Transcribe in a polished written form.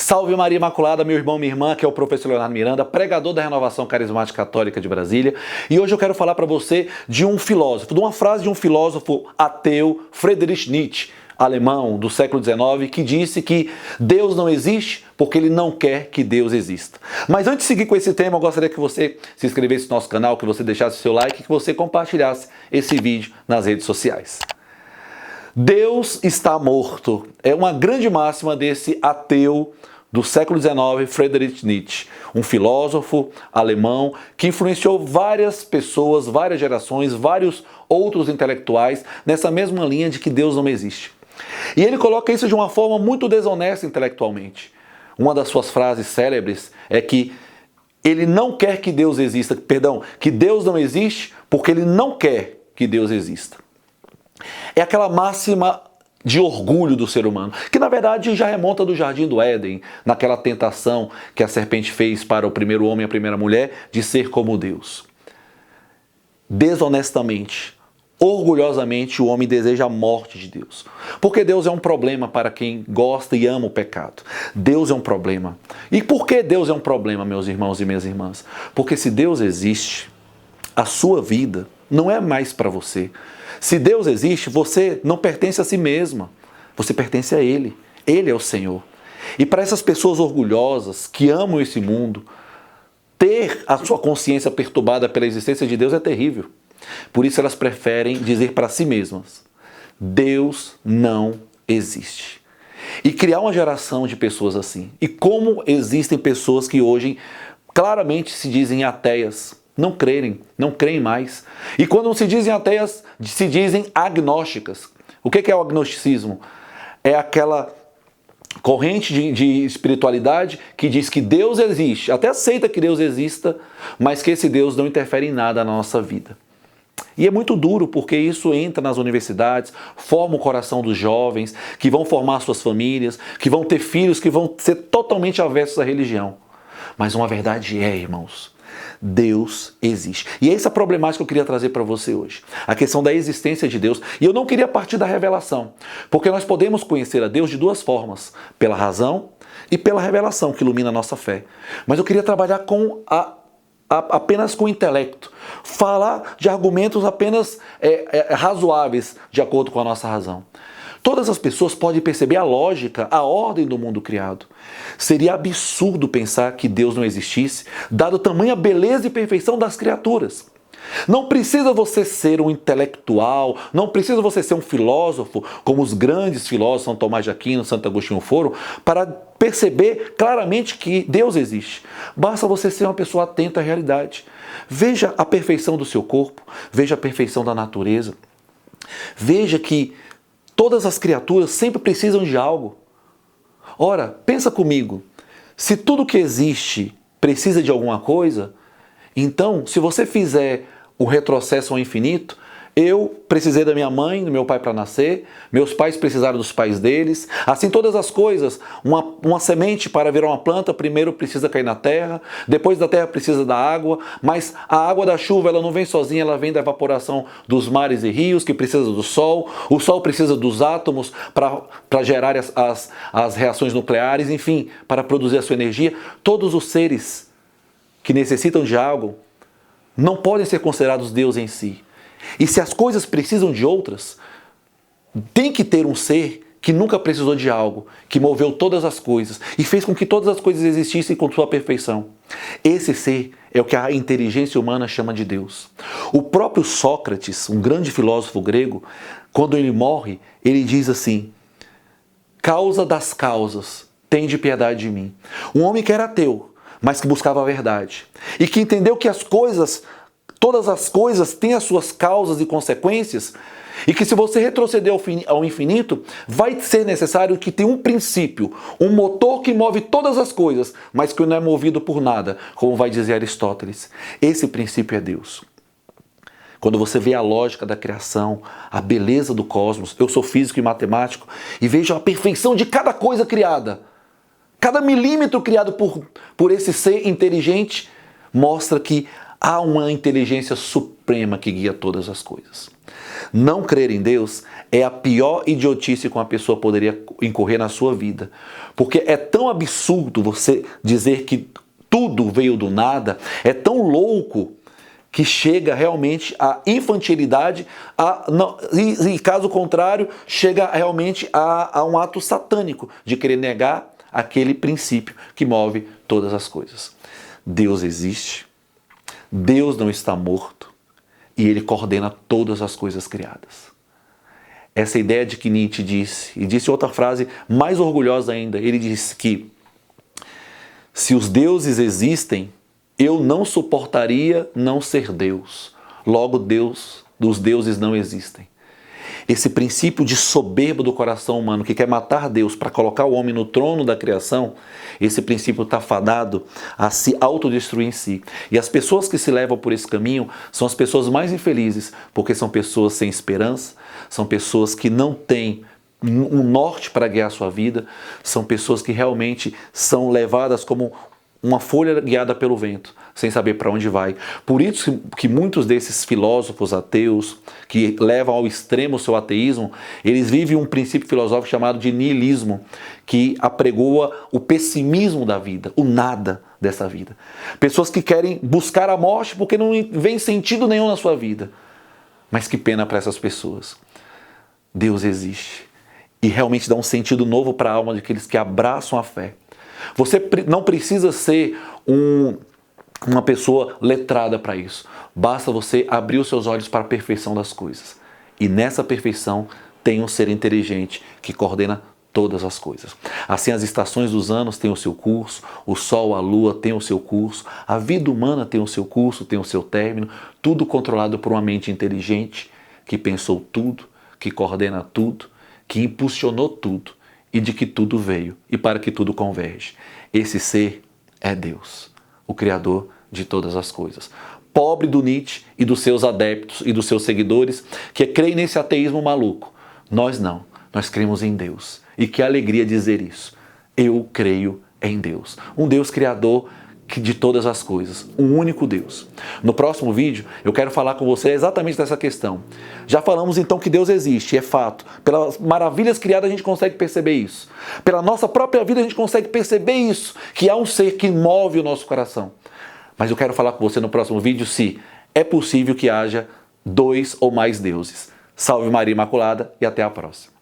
Salve Maria Imaculada, meu irmão, minha irmã, que é o professor Leonardo Miranda, pregador da Renovação Carismática Católica de Brasília. E hoje eu quero falar para você de um filósofo, de uma frase de um filósofo ateu, Friedrich Nietzsche, alemão do século XIX, que disse que Deus não existe porque Ele não quer que Deus exista. Mas antes de seguir com esse tema, eu gostaria que você se inscrevesse no nosso canal, que você deixasse o seu like e que você compartilhasse esse vídeo nas redes sociais. Deus está morto. É uma grande máxima desse ateu do século XIX, Friedrich Nietzsche, um filósofo alemão que influenciou várias pessoas, várias gerações, vários outros intelectuais nessa mesma linha de que Deus não existe. E ele coloca isso de uma forma muito desonesta intelectualmente. Uma das suas frases célebres é que ele não quer que Deus exista, que Deus não existe porque ele não quer que Deus exista. É aquela máxima de orgulho do ser humano, que na verdade já remonta do Jardim do Éden, naquela tentação que a serpente fez para o primeiro homem e a primeira mulher de ser como Deus. Desonestamente, orgulhosamente, o homem deseja a morte de Deus. Porque Deus é um problema para quem gosta e ama o pecado. Deus é um problema. E por que Deus é um problema, meus irmãos e minhas irmãs? Porque se Deus existe, a sua vida não é mais para você. Se Deus existe, você não pertence a si mesma, você pertence a Ele. Ele é o Senhor. E para essas pessoas orgulhosas que amam esse mundo, ter a sua consciência perturbada pela existência de Deus é terrível. Por isso elas preferem dizer para si mesmas: Deus não existe. E criar uma geração de pessoas assim. E como existem pessoas que hoje claramente se dizem ateias, não creem mais. E quando não se dizem ateias, se dizem agnósticas. O que é o agnosticismo? É aquela corrente de espiritualidade que diz que Deus existe, até aceita que Deus exista, mas que esse Deus não interfere em nada na nossa vida. E é muito duro porque isso entra nas universidades, forma o coração dos jovens, que vão formar suas famílias, que vão ter filhos, que vão ser totalmente avessos à religião. Mas uma verdade é, irmãos, Deus existe. E é essa problemática que eu queria trazer para você hoje. A questão da existência de Deus. E eu não queria partir da revelação. Porque nós podemos conhecer a Deus de duas formas. Pela razão e pela revelação que ilumina a nossa fé. Mas eu queria trabalhar apenas com o intelecto. Falar de argumentos apenas razoáveis de acordo com a nossa razão. Todas as pessoas podem perceber a lógica, a ordem do mundo criado. Seria absurdo pensar que Deus não existisse, dado tamanha beleza e perfeição das criaturas. Não precisa você ser um intelectual, não precisa você ser um filósofo, como os grandes filósofos, São Tomás de Aquino, Santo Agostinho foram, para perceber claramente que Deus existe. Basta você ser uma pessoa atenta à realidade. Veja a perfeição do seu corpo, veja a perfeição da natureza. Veja que todas as criaturas sempre precisam de algo. Ora, pensa comigo, se tudo que existe precisa de alguma coisa, então, se você fizer o retrocesso ao infinito, eu precisei da minha mãe, do meu pai para nascer, meus pais precisaram dos pais deles, assim todas as coisas, uma semente para virar uma planta, primeiro precisa cair na terra, depois da terra precisa da água, mas a água da chuva ela não vem sozinha, ela vem da evaporação dos mares e rios, que precisa do sol, o sol precisa dos átomos para gerar as reações nucleares, enfim, para produzir a sua energia. Todos os seres que necessitam de algo não podem ser considerados Deus em si. E se as coisas precisam de outras, tem que ter um ser que nunca precisou de algo, que moveu todas as coisas e fez com que todas as coisas existissem com sua perfeição. Esse ser é o que a inteligência humana chama de Deus. O próprio Sócrates, um grande filósofo grego, quando ele morre, ele diz assim: causa das causas, tende piedade de mim. Um homem que era ateu, mas que buscava a verdade e que entendeu que todas as coisas têm as suas causas e consequências, e que se você retroceder ao infinito, vai ser necessário que tenha um princípio, um motor que move todas as coisas, mas que não é movido por nada, como vai dizer Aristóteles. Esse princípio é Deus. Quando você vê a lógica da criação, a beleza do cosmos, eu sou físico e matemático, e vejo a perfeição de cada coisa criada, cada milímetro criado por esse ser inteligente, mostra que há uma inteligência suprema que guia todas as coisas. Não crer em Deus é a pior idiotice que uma pessoa poderia incorrer na sua vida. Porque é tão absurdo você dizer que tudo veio do nada, é tão louco que chega realmente à infantilidade, e caso contrário, chega realmente a um ato satânico de querer negar aquele princípio que move todas as coisas. Deus existe, Deus não está morto e Ele coordena todas as coisas criadas. Essa ideia de que Nietzsche disse, e disse outra frase mais orgulhosa ainda, ele disse que se os deuses existem, eu não suportaria não ser Deus. Logo, os deuses não existem. Esse princípio de soberba do coração humano que quer matar Deus para colocar o homem no trono da criação, esse princípio está fadado a se autodestruir em si. E as pessoas que se levam por esse caminho são as pessoas mais infelizes, porque são pessoas sem esperança, são pessoas que não têm um norte para guiar a sua vida, são pessoas que realmente são levadas como uma folha guiada pelo vento, sem saber para onde vai. Por isso que muitos desses filósofos ateus, que levam ao extremo o seu ateísmo, eles vivem um princípio filosófico chamado de niilismo, que apregoa o pessimismo da vida, o nada dessa vida. Pessoas que querem buscar a morte porque não vem sentido nenhum na sua vida. Mas que pena para essas pessoas. Deus existe. E realmente dá um sentido novo para a alma daqueles que abraçam a fé. Você não precisa ser uma pessoa letrada para isso. Basta você abrir os seus olhos para a perfeição das coisas. E nessa perfeição tem um ser inteligente que coordena todas as coisas. Assim, as estações dos anos têm o seu curso, o sol, a lua têm o seu curso, a vida humana tem o seu curso, tem o seu término, tudo controlado por uma mente inteligente que pensou tudo, que coordena tudo, que impulsionou tudo e de que tudo veio e para que tudo converge. Esse ser é Deus, o Criador de todas as coisas. Pobre do Nietzsche e dos seus adeptos e dos seus seguidores que creem nesse ateísmo maluco. Nós não, nós cremos em Deus. E que alegria dizer isso. Eu creio em Deus, um Deus criador de todas as coisas, um único Deus. No próximo vídeo eu quero falar com você exatamente dessa questão. Já falamos então que Deus existe, é fato. Pelas maravilhas criadas a gente consegue perceber isso. Pela nossa própria vida a gente consegue perceber isso, que há um ser que move o nosso coração. Mas eu quero falar com você no próximo vídeo se é possível que haja 2 ou mais deuses. Salve Maria Imaculada e até a próxima.